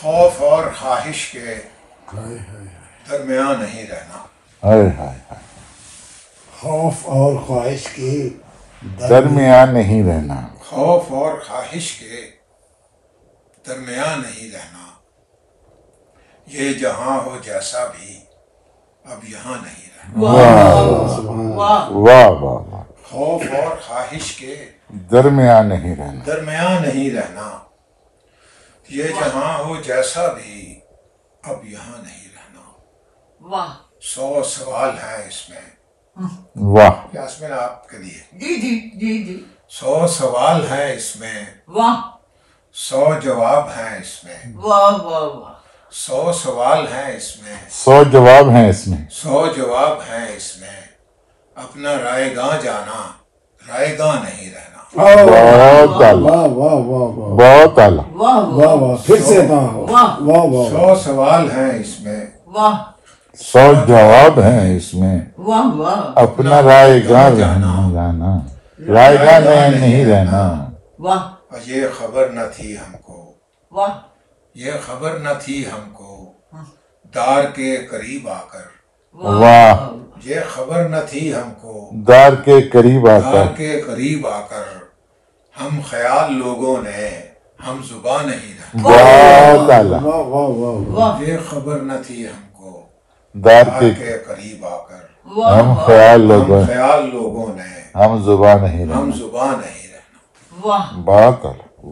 خوف اور خواہش کے درمیان نہیں رہنا. خوف اور خواہش کے درمیان نہیں رہنا. خوف اور خواہش کے درمیان نہیں رہنا. یہ جہاں ہو جیسا بھی اب یہاں نہیں رہنا. واہ واہ واہ. خوف اور خواہش کے درمیان نہیں رہنا. درمیان نہیں رہنا. یہ جہاں ہو جیسا بھی اب یہاں نہیں رہنا. واہ 100 سوال ہیں اس میں. واہ. یاسمین آپ کے لیے جی جی جی جی 100 سوال ہیں اس میں. واہ 100 جواب ہیں اس میں. واہ واہ واہ 100 سوال ہیں اس میں. 100 جواب ہیں اس میں. 100 جواب ہیں اس میں. اپنا رائے گاں جانا رائے گاں نہیں رہنا. بہت اعلیٰ. واہ واہ واہ واہ بہت اعلیٰ. واہ واہ واہ. پھر سے واہ واہ واہ واہ. 100 سوال ہیں اس میں. واہ 100 جواب ہیں اس میں. واہ واہ اپنا رائے گاں جانا رائے گاں نہیں رہنا. واہ اور یہ خبر نہ تھی ہم کو. واہ یہ خبر نہ تھی ہم کو دار کے قریب آ کر. واہ. یہ خبر نہ تھی ہم کو دار کے قریب آ دار کر. کے قریب آ کر. ہم خیال لوگوں نے ہم زباں نہیں رہا. بہت اعلیٰ. واہ واہ واہ واہ. واہ یہ خبر نہ تھی ہم کو دار دار کے کے قریب آ کر. ہم خیال ہم لوگوں خیال لوگوں نے ہم زبان نہیں ہم رہنا. زباں نہیں رہنا. واہ بہت اعلیٰ.